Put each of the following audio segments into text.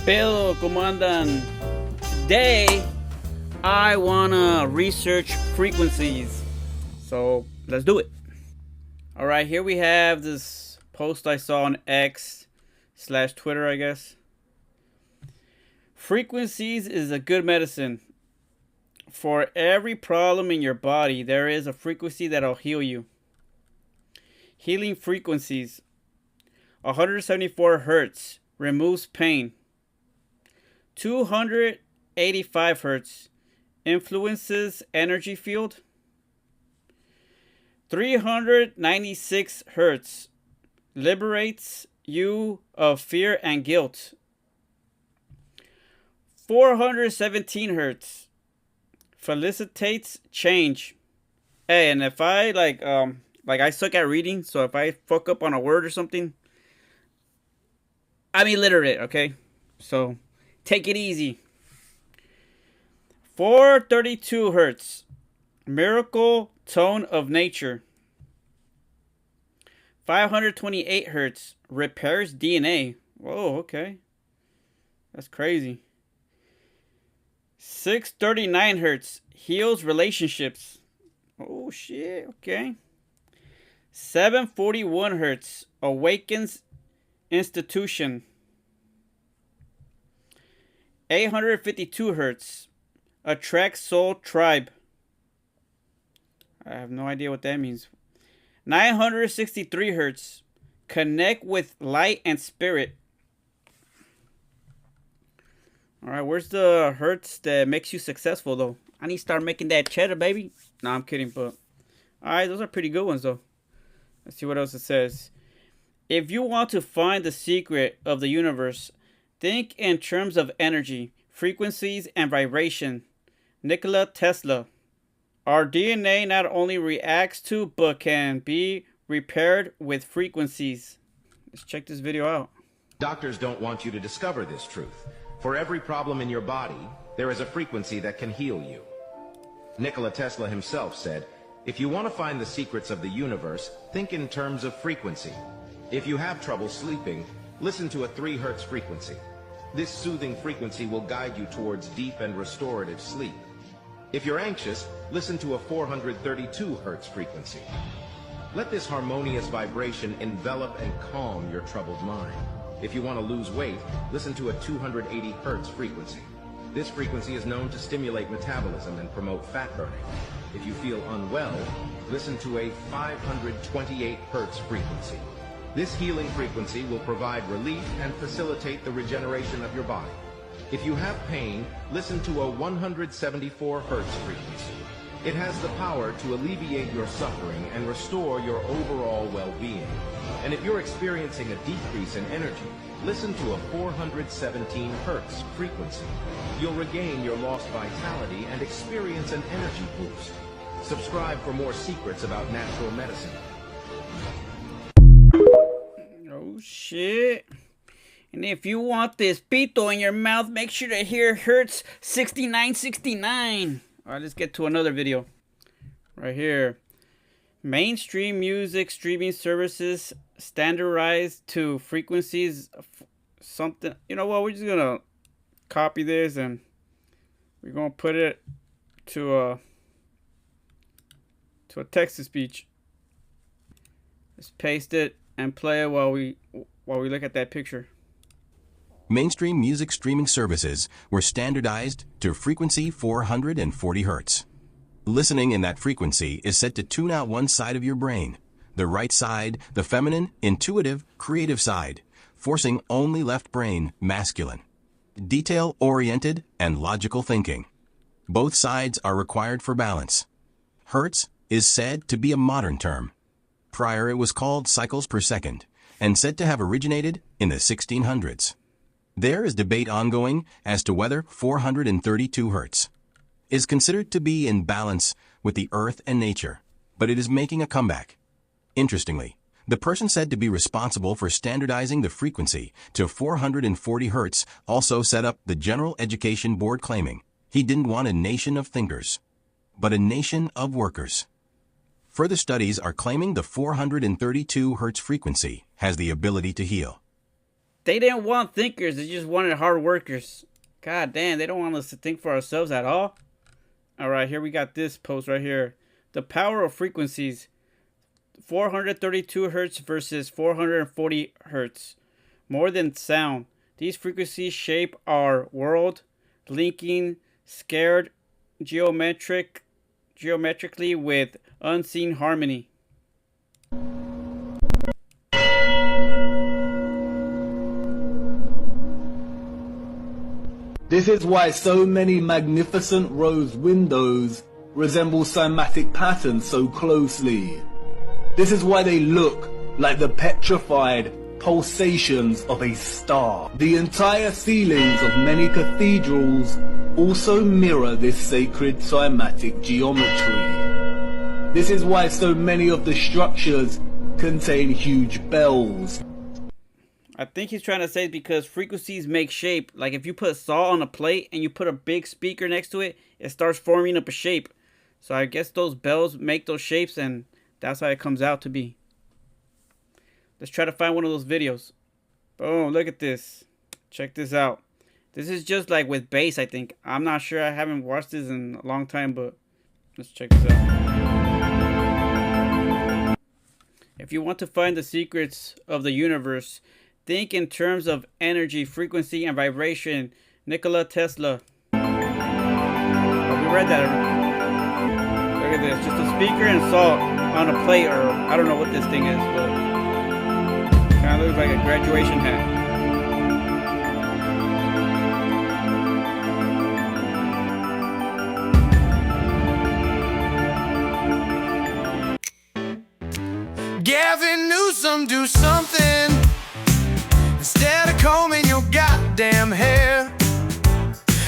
Pero, ¿cómo andan? Today, I wanna research frequencies. So, let's do it. Alright, here we have this post I saw on X/Twitter, I guess. Frequencies is a good medicine. For every problem in your body, there is a frequency that'll heal you. Healing frequencies. 174 hertz removes pain. 285 hertz influences energy field. 396 hertz liberates you of fear and guilt. 417 hertz felicitates change. Hey, and if I like I suck at reading, so if I fuck up on a word or something, I'm illiterate, okay? So take it easy. 432 hertz miracle tone of nature. 528 hertz repairs DNA. Whoa, okay. That's crazy. 639 hertz heals relationships. Oh shit, okay. 741 hertz awakens institution. 852 hertz attracts soul tribe. I have no idea what that means. 963 hertz connect with light and spirit. Alright, where's the hertz that makes you successful though? I need to start making that cheddar, baby. No, I'm kidding, but alright, those are pretty good ones though. Let's see what else it says. If you want to find the secret of the universe, think in terms of energy, frequencies, and vibration. Nikola Tesla. Our DNA not only reacts to, but can be repaired with frequencies. Let's check this video out. Doctors don't want you to discover this truth. For every problem in your body, there is a frequency that can heal you. Nikola Tesla himself said, if you want to find the secrets of the universe, think in terms of frequency. If you have trouble sleeping, listen to a 3 hertz frequency. This soothing frequency will guide you towards deep and restorative sleep. If you're anxious, listen to a 432 hertz frequency. Let this harmonious vibration envelop and calm your troubled mind. If you want to lose weight, listen to a 280 hertz frequency. This frequency is known to stimulate metabolism and promote fat burning. If you feel unwell, listen to a 528 hertz frequency. This healing frequency will provide relief and facilitate the regeneration of your body. If you have pain, listen to a 174 hertz frequency. It has the power to alleviate your suffering and restore your overall well-being. And if you're experiencing a decrease in energy, listen to a 417 hertz frequency. You'll regain your lost vitality and experience an energy boost. Subscribe for more secrets about natural medicine. Oh shit. And if you want this pito in your mouth, make sure to hear Hertz 6969. Alright, let's get to another video. Right here. Mainstream music streaming services standardized to frequencies. Something. You know what? We're just gonna copy this and we're gonna put it to a text-to-speech. Let's paste it and play it while we look at that picture. Mainstream music streaming services were standardized to frequency 440 hertz. Listening in that frequency is set to tune out one side of your brain, the right side, the feminine, intuitive, creative side, forcing only left brain, masculine. Detail-oriented and logical thinking. Both sides are required for balance. Hertz is said to be a modern term. Prior it was called cycles per second and said to have originated in the 1600s. There is debate ongoing as to whether 432 hertz is considered to be in balance with the earth and nature, but it is making a comeback. Interestingly, the person said to be responsible for standardizing the frequency to 440 hertz also set up the General Education Board, claiming he didn't want a nation of thinkers, but a nation of workers. Further studies are claiming the 432 Hz frequency has the ability to heal. They didn't want thinkers. They just wanted hard workers. God damn, they don't want us to think for ourselves at all. All right, here we got this post right here. The power of frequencies. 432 hertz versus 440 hertz. More than sound. These frequencies shape our world, linking scared geometrically with unseen harmony. This is why so many magnificent rose windows resemble cymatic patterns so closely. This is why they look like the petrified pulsations of a star. The entire ceilings of many cathedrals also mirror this sacred cymatic geometry. This is why so many of the structures contain huge bells. I think he's trying to say because frequencies make shape. Like if you put salt on a plate and you put a big speaker next to it, it starts forming up a shape. So I guess those bells make those shapes, and that's how it comes out to be. Let's try to find one of those videos. Boom, look at this. Check this out. This is just like with bass, I think. I'm not sure. I haven't watched this in a long time, but let's check this out. If you want to find the secrets of the universe, think in terms of energy, frequency, and vibration. Nikola Tesla. Oh, we read that. Look at this. Just a speaker and salt on a plate, or I don't know what this thing is, but kind of looks like a graduation hat. Gavin Newsom, do something instead of combing your goddamn hair.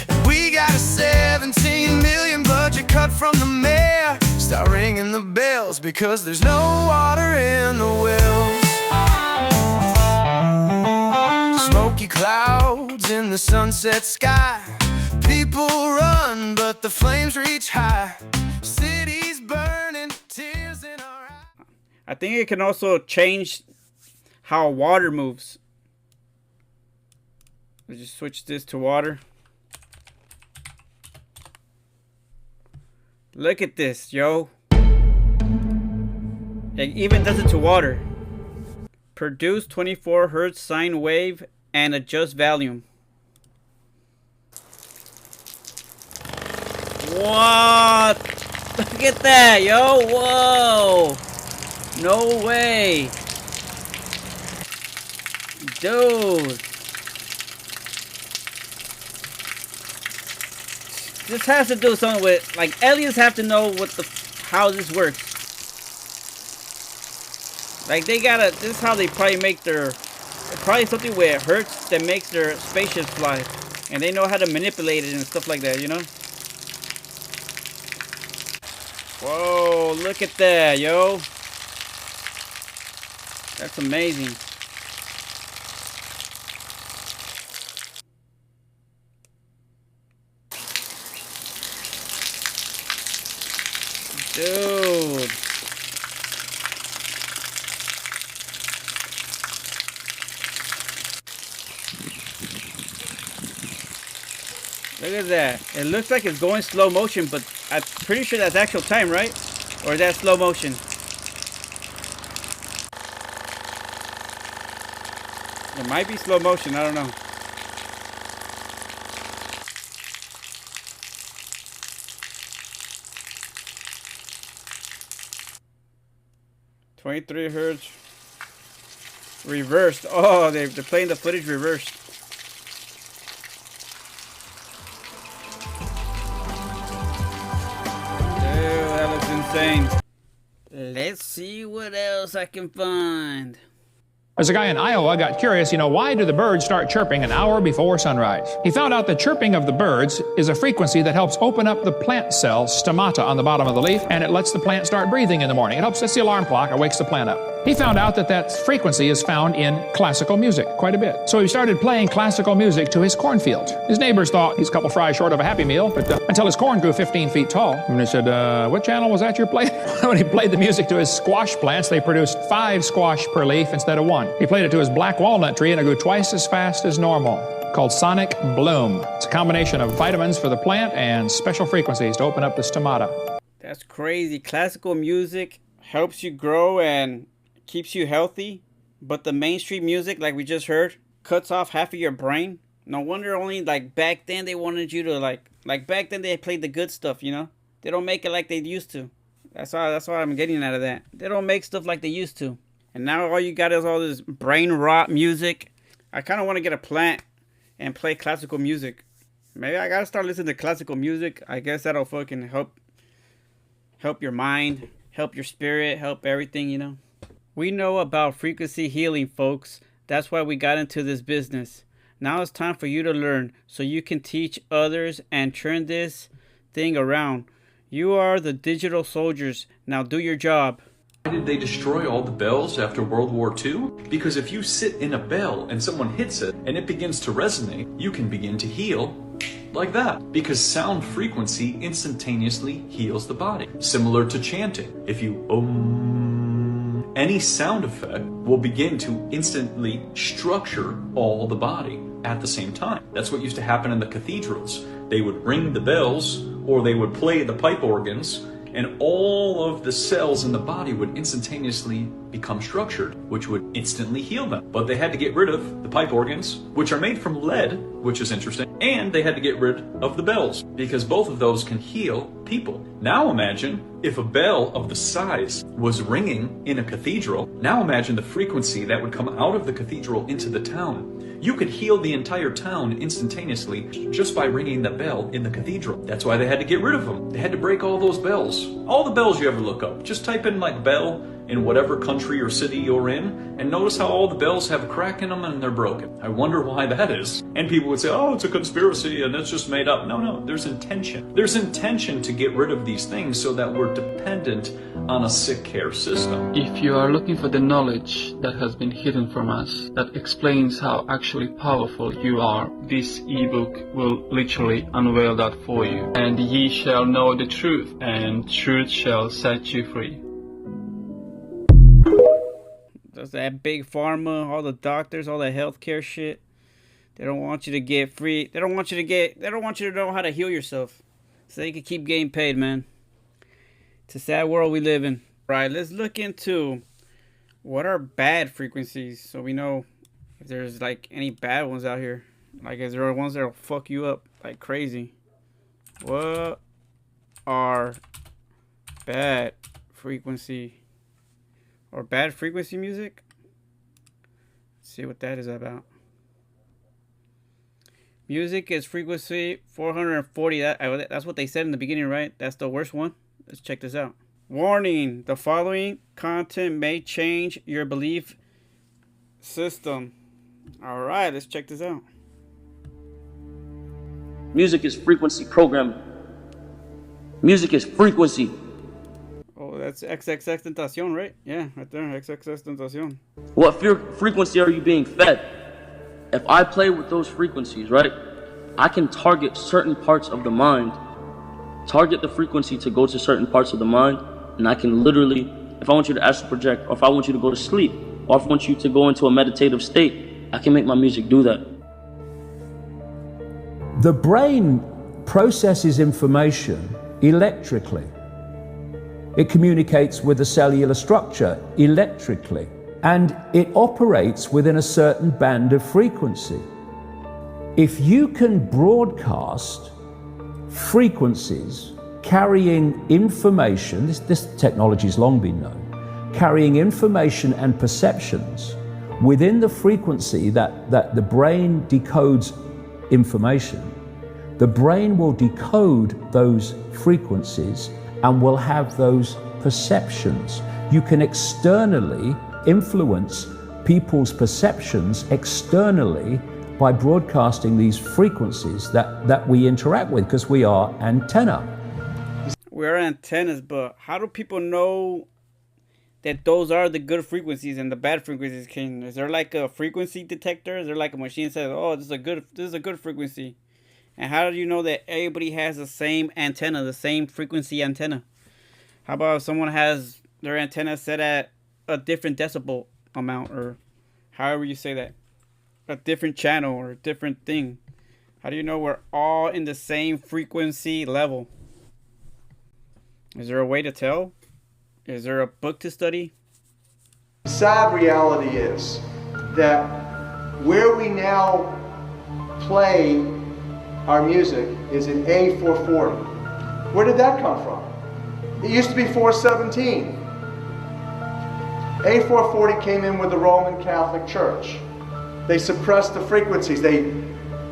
And we got a 17 million budget cut from the mayor. Start ringing the bells because there's no water in the wells. Smoky clouds in the sunset sky. People run, but the flames reach high. Cities burning, tears in our eyes. I think it can also change how water moves. Let's just switch this to water. Look at this, yo. It even does it to water. Produce 24 hertz sine wave and adjust volume. What? Look at that, yo. Whoa. No way. Dude. This has to do something with, like, aliens have to know how this works. Like, they gotta, this is how they probably make their, probably something where it hurts that makes their spaceships fly. And they know how to manipulate it and stuff like that, you know? Whoa, look at that, yo. That's amazing. Dude. Look at that. It looks like it's going slow motion, but I'm pretty sure that's actual time, right? Or is that slow motion? It might be slow motion, I don't know. .23 hertz. Reversed. Oh, they're playing the footage reversed. Dude, that looks insane. Let's see what else I can find. There's a guy in Iowa got curious, why do the birds start chirping an hour before sunrise? He found out the chirping of the birds is a frequency that helps open up the plant cell stomata on the bottom of the leaf, and it lets the plant start breathing in the morning. It helps, that's the alarm clock, it wakes the plant up. He found out that that frequency is found in classical music quite a bit. So he started playing classical music to his cornfield. His neighbors thought he's a couple fries short of a Happy Meal, but until his corn grew 15 feet tall. And they said, what channel was that you're playing? When he played the music to his squash plants, they produced 5 squash per leaf instead of 1. He played it to his black walnut tree and it grew twice as fast as normal. Called Sonic Bloom. It's a combination of vitamins for the plant and special frequencies to open up the stomata. That's crazy. Classical music helps you grow and keeps you healthy, but the mainstream music, like we just heard, cuts off half of your brain. No wonder only like back then they wanted you to like back then they played the good stuff, you know? They don't make it like they used to. That's what I'm getting out of that. They don't make stuff like they used to. And now all you got is all this brain rot music. I kind of want to get a plant and play classical music. Maybe I gotta start listening to classical music. I guess that'll fucking help your mind, help your spirit, help everything, you know? We know about frequency healing, folks. That's why we got into this business. Now it's time for you to learn so you can teach others and turn this thing around. You are the digital soldiers. Now do your job. Why did they destroy all the bells after World War II? Because if you sit in a bell and someone hits it and it begins to resonate, you can begin to heal like that. Because sound frequency instantaneously heals the body. Similar to chanting. If you any sound effect will begin to instantly structure all the body at the same time. That's what used to happen in the cathedrals. They would ring the bells or they would play the pipe organs, and all of the cells in the body would instantaneously become structured, which would instantly heal them. But they had to get rid of the pipe organs, which are made from lead, which is interesting, and they had to get rid of the bells, because both of those can heal people. Now imagine if a bell of the size was ringing in a cathedral. Now imagine the frequency that would come out of the cathedral into the town. You could heal the entire town instantaneously just by ringing the bell in the cathedral. That's why they had to get rid of them. They had to break all those bells. All the bells you ever look up. Just type in like bell in whatever country or city you're in, and notice how all the bells have a crack in them and they're broken. I wonder why that is. And people would say, oh, it's a conspiracy and it's just made up. No, there's intention. There's intention to get rid of these things so that we're dependent on a sick care system. If you are looking for the knowledge that has been hidden from us, that explains how actually powerful you are, this ebook will literally unveil that for you. And ye shall know the truth, and truth shall set you free. Does that big pharma, all the doctors, all the healthcare shit, they don't want you to get free. They don't want you to know how to heal yourself so they can keep getting paid, man. It's a sad world we live in. Right, let's look into what are bad frequencies so we know if there's like any bad ones out here. Like, is there ones that'll fuck you up like crazy? What are bad frequency or bad frequency music? Let's see what that is about. Music is frequency 440. That's what they said in the beginning, right? That's the worst one. Let's check this out. Warning, the following content may change your belief system. All right, let's check this out. Music is frequency programming. Music is frequency. Oh, that's XXX Tentacion, right? Yeah, right there, XXX Tentacion. What frequency are you being fed? If I play with those frequencies, right, I can target certain parts of the mind, target the frequency to go to certain parts of the mind, and I can literally, if I want you to astral project, or if I want you to go to sleep, or if I want you to go into a meditative state, I can make my music do that. The brain processes information electrically. It communicates with the cellular structure electrically, and it operates within a certain band of frequency. If you can broadcast frequencies carrying information, this technology has long been known, carrying information and perceptions within the frequency that the brain decodes information, the brain will decode those frequencies and will have those perceptions. You can externally influence people's perceptions externally by broadcasting these frequencies that we interact with, because we are antenna. We're antennas, but how do people know that those are the good frequencies and the bad frequencies? Is there like a frequency detector? Is there like a machine that says, oh, this is a good frequency? And how do you know that everybody has the same antenna, the same frequency antenna? How about if someone has their antenna set at a different decibel amount, or however you say that, a different channel or a different thing? How do you know we're all in the same frequency level? Is there a way to tell? Is there a book to study? The sad reality is that where we now play our music is in A440. Where did that come from? It used to be 417. A440 came in with the Roman Catholic Church. They suppressed the frequencies. They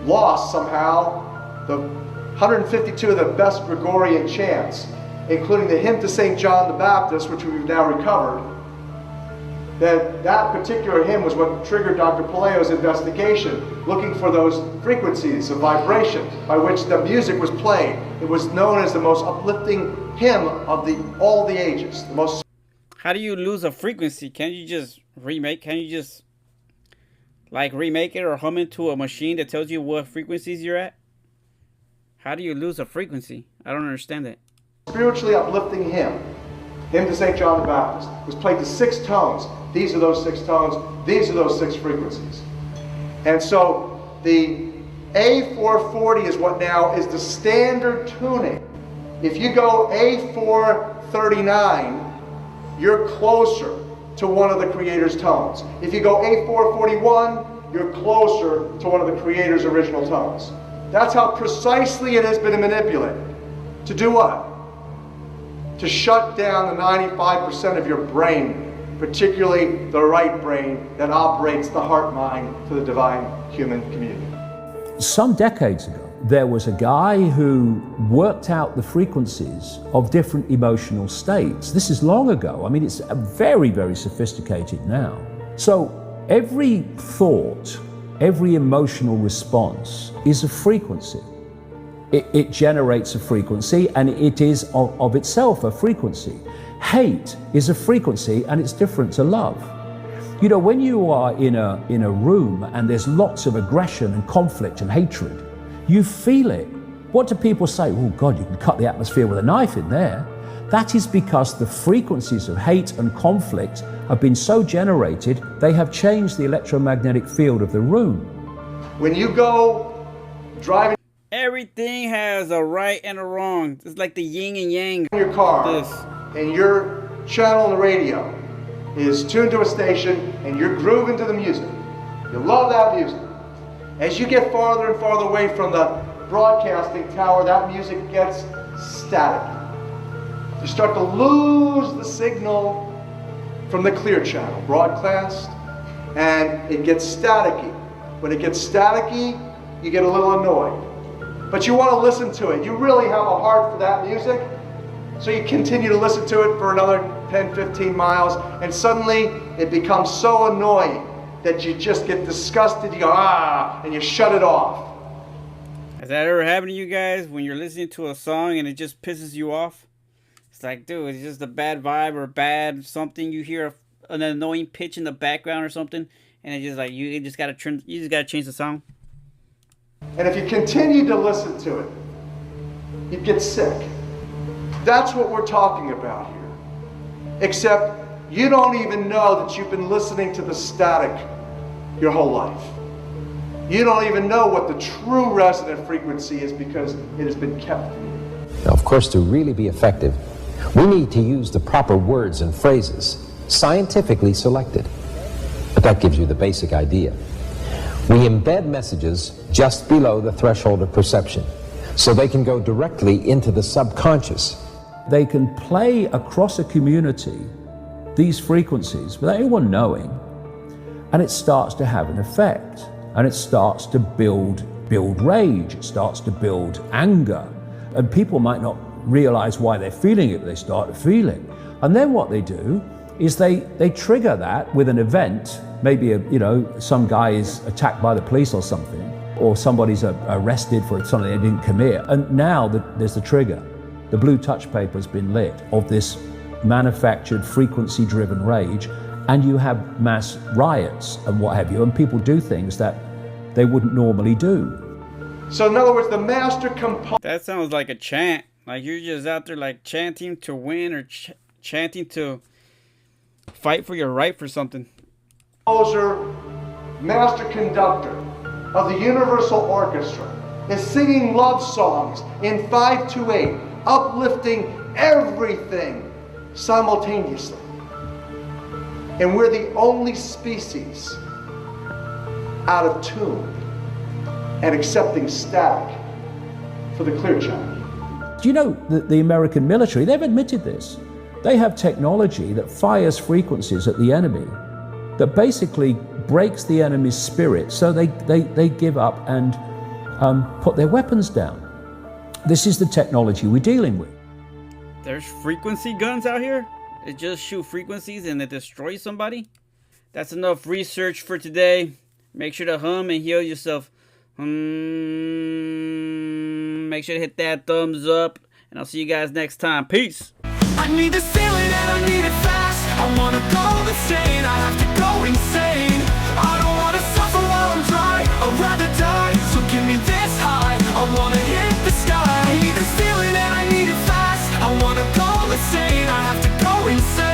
lost somehow the 152 of the best Gregorian chants, including the hymn to St. John the Baptist, which we've now recovered. That particular hymn was what triggered Dr. Palaio's investigation, looking for those frequencies of vibration by which the music was played. It was known as the most uplifting hymn of all the ages. The most. How do you lose a frequency? Can't you just remake? Can't you just like remake it or hum it to a machine that tells you what frequencies you're at? How do you lose a frequency? I don't understand that. Spiritually uplifting hymn to St. John the Baptist, was played to 6 tones. These are those 6 tones. These are those 6 frequencies. And so the A440 is what now is the standard tuning. If you go A439, you're closer to one of the Creator's tones. If you go A441, you're closer to one of the Creator's original tones. That's how precisely it has been manipulated. To do what? To shut down the 95% of your brain, particularly the right brain that operates the heart mind for the divine human community. Some decades ago, there was a guy who worked out the frequencies of different emotional states. This is long ago. I mean, it's very, very sophisticated now. So every thought, every emotional response is a frequency. It generates a frequency, and it is of itself a frequency. Hate is a frequency, and it's different to love. You know, when you are in a room and there's lots of aggression and conflict and hatred, you feel it. What do people say? Oh God, you can cut the atmosphere with a knife in there. That is because the frequencies of hate and conflict have been so generated, they have changed the electromagnetic field of the room. When you go driving, everything has a right and a wrong. It's like the yin and yang. In your car, and your channel on the radio is tuned to a station, and you're grooving to the music. You love that music. As you get farther and farther away from the broadcasting tower, that music gets static. You start to lose the signal from the clear channel, broadcast, and it gets staticky. When it gets staticky, you get a little annoyed. But you want to listen to it. You really have a heart for that music. So you continue to listen to it for another 10, 15 miles, and suddenly it becomes so annoying that you just get disgusted. You go, and you shut it off. Has that ever happened to you guys when you're listening to a song and it just pisses you off? It's like, dude, it's just a bad vibe or bad something. You hear an annoying pitch in the background or something, and it's just like you just gotta change the song. And if you continue to listen to it, you get sick. That's what we're talking about here. Except you don't even know that you've been listening to the static your whole life. You don't even know what the true resonant frequency is because it has been kept from you. Now, of course, to really be effective, we need to use the proper words and phrases, scientifically selected. But that gives you the basic idea. We embed messages just below the threshold of perception, so they can go directly into the subconscious. They can play across a community these frequencies without anyone knowing, and it starts to have an effect, and it starts to build rage, it starts to build anger, and people might not realize why they're feeling it, but they start to feel it. And then what they do is they trigger that with an event. Maybe some guy is attacked by the police or something, or somebody's arrested for something they didn't commit, and now there's the trigger. The blue touch paper has been lit of this manufactured frequency-driven rage, and you have mass riots and what have you, and people do things that they wouldn't normally do. So in other words, the master composer... That sounds like a chant. Like you're just out there like chanting to win or chanting to fight for your right for something. Master conductor of the Universal Orchestra is singing love songs in 5/8, uplifting everything simultaneously. And we're the only species out of tune and accepting static for the clear channel. Do you know that the American military, they've admitted this. They have technology that fires frequencies at the enemy that basically breaks the enemy's spirit, so they give up and put their weapons down. This is the technology we're dealing with. There's frequency guns out here? It just shoot frequencies and it destroys somebody? That's enough research for today. Make sure to hum and heal yourself. Make sure to hit that thumbs up, and I'll see you guys next time. Peace. I need this feeling and I need it fast. I wanna go insane, I have to go insane. I don't wanna suffer while I'm dry, I'd rather die. So give me this high, I wanna hit the sky. I need this feeling and I need it fast. I wanna go insane, I have to go insane.